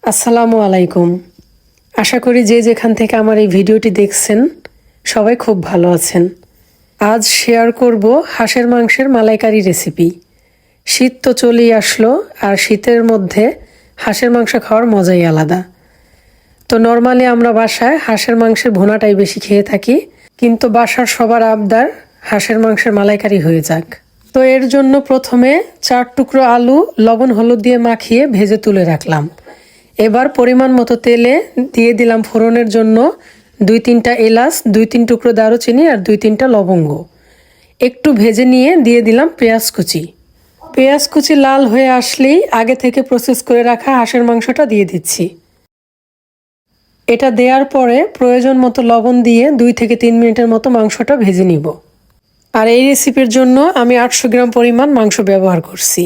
আসসালামু আলাইকুম। আশা করি যে যেখান থেকে আমার এই ভিডিওটি দেখছেন সবাই খুব ভালো আছেন। আজ শেয়ার করব হাঁসের মাংসের মালাইকারি রেসিপি। শীত তো চলেই আসলো, আর শীতের মধ্যে হাঁসের মাংস খাওয়ার মজাই আলাদা। তো নর্মালি আমরা বাসায় হাঁসের মাংসের ভুনাটাই বেশি খেয়ে থাকি, কিন্তু বাসার সবার আবদার হাঁসের মাংসের মালাইকারি হয়ে যাক। তো এর জন্য প্রথমে 4 টুকরো আলু লবণ হলুদ দিয়ে মাখিয়ে ভেজে তুলে রাখলাম। এবার পরিমাণ মতো তেলে দিয়ে দিলাম ফোড়নের জন্য 2-3টা এলাচ, 2-3 টুকরো দারুচিনি আর 2-3টা লবঙ্গ। একটু ভেজে নিয়ে দিয়ে দিলাম পেঁয়াজ কুচি। পেঁয়াজ কুচি লাল হয়ে আসলেই আগে থেকে প্রসেস করে রাখা হাঁসের মাংসটা দিয়ে দিচ্ছি। এটা দেওয়ার পরে প্রয়োজন মতো লবণ দিয়ে 2 থেকে 3 মিনিটের মতো মাংসটা ভেজে নিব। আর এই রেসিপির জন্য আমি 800 গ্রাম পরিমাণ মাংস ব্যবহার করছি।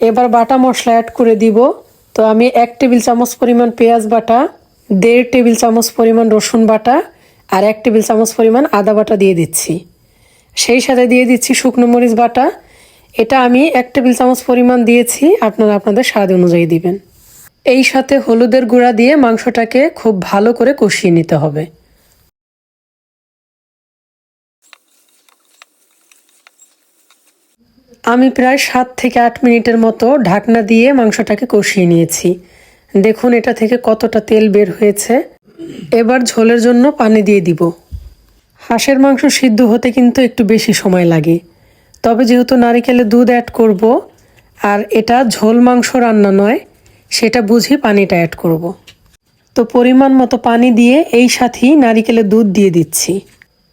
এবার বাটা মশলা অ্যাড করে দিব। তো আমি 1 টেবিল চামচ পরিমাণ পেঁয়াজ বাটা, 1.5 টেবিল চামচ পরিমাণ রসুন বাটা আর 1 টেবিল চামচ পরিমাণ আদা বাটা দিয়ে দিচ্ছি। সেই সাথে দিয়ে দিচ্ছি শুকনো মরিচ বাটা। এটা আমি 1 টেবিল চামচ পরিমাণ দিয়েছি, আপনারা আপনাদের স্বাদ অনুযায়ী দিবেন। এই সাথে হলুদের গুঁড়া দিয়ে মাংসটাকে খুব ভালো করে কষিয়ে নিতে হবে। আমি প্রায় 7 থেকে 8 মিনিটের মতো ঢাকনা দিয়ে মাংসটাকে কষিয়ে নিয়েছি। দেখুন এটা থেকে কতটা তেল বের হয়েছে। এবার ঝোলের জন্য পানি দিয়ে দিব। হাঁসের মাংস সিদ্ধ হতে কিন্তু একটু বেশি সময় লাগে, তবে যেহেতু নারিকেলের দুধ অ্যাড করব আর এটা ঝোল মাংস রান্না নয়, সেটা বুঝি পানিটা অ্যাড করব। তো পরিমাণ মতো পানি দিয়ে এই সাথেই নারিকেলের দুধ দিয়ে দিচ্ছি।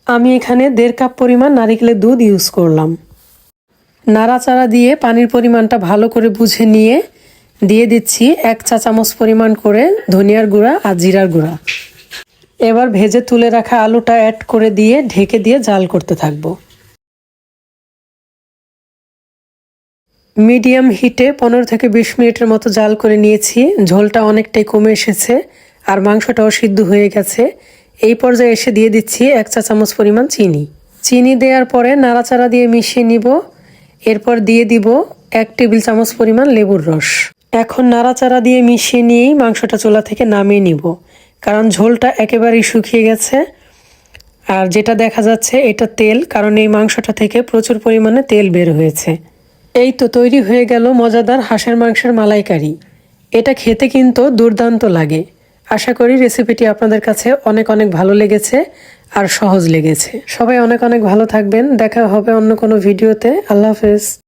আমি এখানে 1.5 কাপ পরিমাণ নারিকেলের দুধ ইউজ করলাম। নাড়াচাড়া দিয়ে পানির পরিমাণটা ভালো করে বুঝে নিয়ে দিয়ে দিচ্ছি 1 চা চামচ পরিমাণ করে ধনিয়ার গুঁড়া আর জিরার গুঁড়া। এবার ভেজে তুলে রাখা আলুটা অ্যাড করে দিয়ে ঢেকে দিয়ে জাল করতে থাকবো। মিডিয়াম হিটে 15 থেকে 20 মিনিটের মতো জাল করে নিয়েছি। ঝোলটা অনেকটাই কমে এসেছে আর মাংসটাও সিদ্ধ হয়ে গেছে। এই পর্যায়ে এসে দিয়ে দিচ্ছি 1 চা চামচ পরিমাণ চিনি। চিনি দেওয়ার পরে নাড়াচাড়া দিয়ে মিশিয়ে নিব। এরপর দিয়ে দিব 1 টেবিল চামচ পরিমাণ লেবুর রস। এখন নাড়াচাড়া দিয়ে মিশিয়ে নিয়েই মাংসটা চুলা থেকে নামিয়ে নিব, কারণ ঝোলটা একেবারেই শুকিয়ে গেছে। আর যেটা দেখা যাচ্ছে এটা তেল, কারণ এই মাংসটা থেকে প্রচুর পরিমাণে তেল বের হয়েছে। এই তো তৈরি হয়ে গেল মজাদার হাঁসের মাংসের মালাইকারি। এটা খেতে কিন্তু দুর্দান্ত লাগে। আশা করি রেসিপিটি আপনাদের কাছে অনেক অনেক ভালো লেগেছে আর সহজ লেগেছে। সবাই অনেক অনেক ভালো থাকবেন। দেখা হবে অন্য কোনো ভিডিওতে। আল্লাহ হাফেজ।